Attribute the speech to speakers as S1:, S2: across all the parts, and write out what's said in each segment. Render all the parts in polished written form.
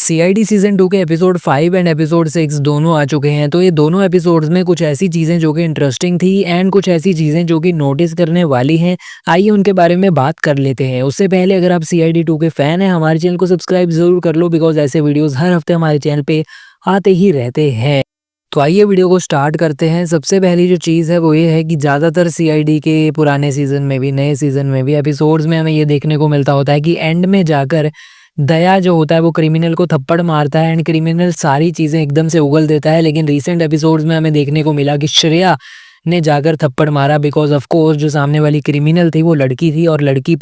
S1: CID season 2 के episode 5 and episode 6 दोनों आ चुके हैं। तो ये दोनों एपिसोड्स में कुछ ऐसी चीज़ें जो कि इंटरेस्टिंग थी एंड कुछ ऐसी चीज़ें जो कि नोटिस करने वाली हैं। आइए उनके बारे में बात कर लेते हैं। उससे पहले अगर आप सीआईडी 2 के फैन हैं, हमारे चैनल को सब्सक्राइब जरूर कर लो, बिकॉज ऐसे वीडियोज़ हर हफ्ते हमारे चैनल पे आते ही रहते हैं। तो आइए वीडियो को स्टार्ट करते हैं। सबसे पहली जो चीज़ है वो ये है कि ज़्यादातर सीआईडी के पुराने सीज़न में भी, नए सीज़न में भी एपिसोड्स में हमें ये देखने को मिलता होता है कि एंड में जाकर दया जो होता है वो क्रिमिनल को थप्पड़ मारता है एंड क्रिमिनल सारी चीज़ें एकदम से उगल देता है। लेकिन रीसेंट एपिसोड्स में हमें देखने को मिला कि श्रेया ने जाकर थप्पड़ मारा, बिकॉज ऑफ कोर्स जो सामने वाली क्रिमिनल थी वो लड़की थी और लड़की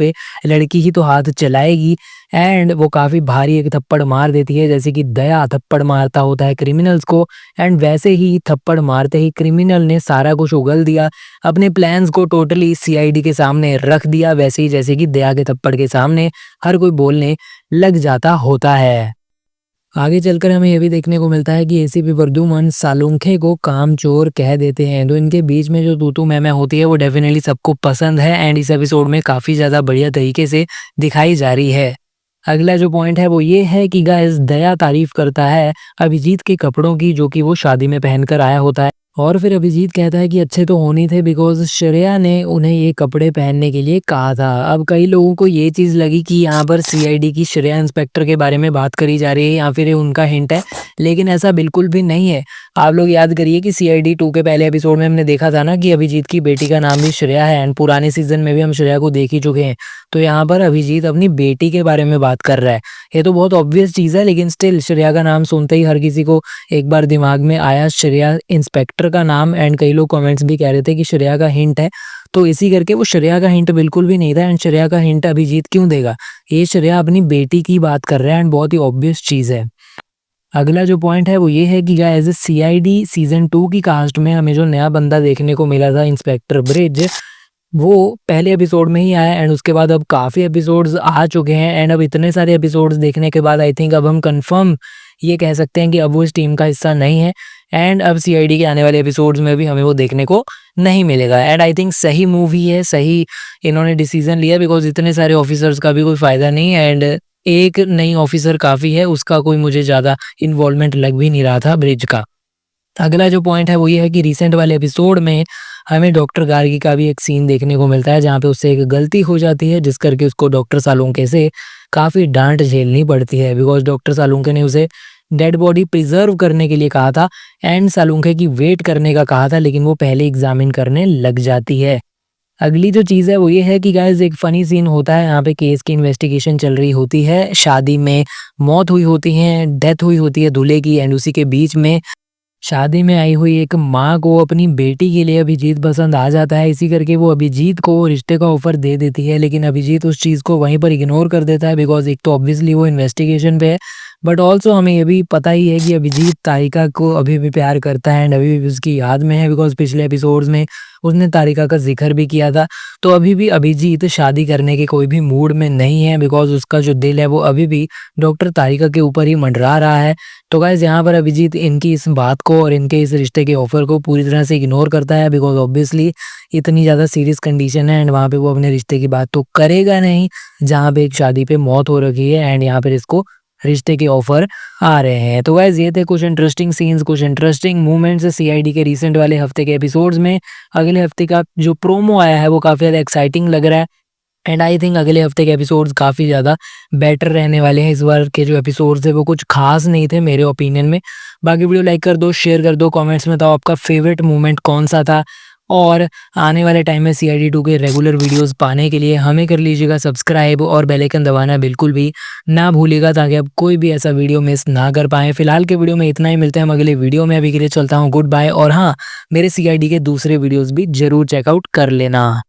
S1: ही तो हाथ चलाएगी एंड वो काफ़ी भारी एक थप्पड़ मार देती है, जैसे कि दया थप्पड़ मारता होता है क्रिमिनल्स को। एंड वैसे ही थप्पड़ मारते ही क्रिमिनल ने सारा कुछ उगल दिया, अपने प्लान्स को टोटली सीआईडी के सामने रख दिया, वैसे ही जैसे कि दया के थप्पड़ के सामने हर कोई बोलने लग जाता होता है। आगे चलकर हमें यह भी देखने को मिलता है कि एसीपी प्रद्युमन सालुंखे को कामचोर कह देते हैं। तो इनके बीच में जो तू मैं होती है वो डेफिनेटली सबको पसंद है एंड इस एपिसोड में काफ़ी ज़्यादा बढ़िया तरीके से दिखाई जा रही है। अगला जो पॉइंट है वो ये है कि गाइस दया तारीफ करता है अभिजीत के कपड़ों की, जो कि वो शादी में पहनकर आया होता है। और फिर अभिजीत कहता है कि अच्छे तो होने थे, बिकॉज श्रेया ने उन्हें ये कपड़े पहनने के लिए कहा था। अब कई लोगों को ये चीज़ लगी कि यहाँ पर सीआईडी की श्रेया इंस्पेक्टर के बारे में बात करी जा रही है या फिर ये उनका हिंट है, लेकिन ऐसा बिल्कुल भी नहीं है। आप लोग याद करिए कि सीआईडी 2 के पहले एपिसोड में हमने देखा था ना कि अभिजीत की बेटी का नाम भी श्रेया है एंड पुराने सीजन में भी हम श्रेया को देख ही चुके हैं। तो यहाँ पर अभिजीत अपनी बेटी के बारे में बात कर रहा है। ये तो बहुत ऑब्वियस चीज़ है, लेकिन स्टिल श्रेया का नाम सुनते ही हर किसी को एक बार दिमाग में आया श्रेया इंस्पेक्टर का नाम एंड कई लोग कमेंट्स भी कह रहे थे कि श्रेया का हिंट है। तो इसी करके वो श्रेया का हिंट बिल्कुल भी नहीं था एंड श्रेया का हिंट अभिजीत क्यों देगा? ये श्रेया अपनी बेटी की बात कर रहा है एंड बहुत ही ऑब्वियस चीज़ है। अगला जो पॉइंट है वो ये है कि गाइस सीआईडी सीजन 2 की कास्ट में हमें जो नया बंदा देखने को मिला था इंस्पेक्टर ब्रिज, वो पहले एपिसोड में ही आया एंड उसके बाद अब काफ़ी एपिसोड्स आ चुके हैं एंड अब इतने सारे एपिसोड्स देखने के बाद आई थिंक अब हम कंफर्म ये कह सकते हैं कि अब वो इस टीम का हिस्सा नहीं है एंड अब सीआईडी के आने वाले एपिसोड्स में भी हमें वो देखने को नहीं मिलेगा। एंड आई थिंक सही मूवी है, सही इन्होंने डिसीजन लिया, बिकॉज इतने सारे ऑफिसर्स का भी कोई फ़ायदा नहीं है एंड एक नई ऑफिसर काफ़ी है, उसका कोई मुझे ज़्यादा इन्वॉल्वमेंट लग भी नहीं रहा था ब्रिज का। अगला जो पॉइंट है वो ये है कि रिसेंट वाले एपिसोड में हमें डॉक्टर गार्गी का भी एक सीन देखने को मिलता है जहाँ पे उससे एक गलती हो जाती है, जिस करके उसको डॉक्टर सालुंखे से काफ़ी डांट झेलनी पड़ती है, बिकॉज डॉक्टर सालुंखे ने उसे डेड बॉडी प्रिजर्व करने के लिए कहा था एंड सालुंखे की वेट करने का कहा था, लेकिन वो पहले एग्जामिन करने लग जाती है। अगली जो चीज़ है वो ये है कि गाइस एक फ़नी सीन होता है, यहाँ पे केस की इन्वेस्टिगेशन चल रही होती है, शादी में मौत हुई होती है, डेथ हुई होती है दूल्हे की एंड उसी के बीच में शादी में आई हुई एक माँ को अपनी बेटी के लिए अभिजीत पसंद आ जाता है। इसी करके वो अभिजीत को रिश्ते का ऑफर दे देती है, लेकिन अभिजीत उस चीज़ को वहीं पर इग्नोर कर देता है, बिकॉज एक तो ऑब्वियसली वो इन्वेस्टिगेशन पे है, बट ऑल्सो हमें ये भी पता ही है कि अभिजीत तारिका को अभी भी प्यार करता है एंड अभी भी उसकी याद में है, बिकॉज पिछले एपिसोड्स में उसने तारिका का जिक्र भी किया था। तो अभी भी अभिजीत शादी करने के कोई भी मूड में नहीं है, बिकॉज उसका जो दिल है वो अभी भी डॉक्टर तारिका के ऊपर ही मंडरा रहा है। तो गाइस यहाँ पर अभिजीत इनकी इस बात को और इनके इस रिश्ते के ऑफर को पूरी तरह से इग्नोर करता है, बिकॉज ऑब्वियसली इतनी ज़्यादा सीरियस कंडीशन है एंड वहाँ पे वो अपने रिश्ते की बात तो करेगा नहीं जहाँ पे एक शादी पे मौत हो रखी है एंड यहाँ पर इसको रिश्ते के ऑफर आ रहे हैं। तो गाइस ये थे कुछ इंटरेस्टिंग सीन्स, कुछ इंटरेस्टिंग मूवमेंट्स सीआईडी के रिसेंट वाले हफ्ते के एपिसोड्स में। अगले हफ्ते का जो प्रोमो आया है वो काफ़ी ज़्यादा एक्साइटिंग लग रहा है एंड आई थिंक अगले हफ्ते के एपिसोड्स काफ़ी ज़्यादा बेटर रहने वाले हैं। इस बार के जो एपिसोड्स थे वो कुछ खास नहीं थे मेरे ओपिनियन में। बाकी वीडियो लाइक कर दो, शेयर कर दो, कमेंट्स में बताओ आपका फेवरेट मोमेंट कौन सा था, और आने वाले टाइम में सीआईडी 2 के रेगुलर वीडियोस पाने के लिए हमें कर लीजिएगा सब्सक्राइब और बेल आइकन दबाना बिल्कुल भी ना भूलिएगा, ताकि आप कोई भी ऐसा वीडियो मिस ना कर पाएँ। फिलहाल के वीडियो में इतना ही, मिलते हैं हम अगले वीडियो में। अभी के लिए चलता हूँ, गुड बाय। और हाँ, मेरे सीआईडी के दूसरे वीडियोज़ भी ज़रूर चेकआउट कर लेना।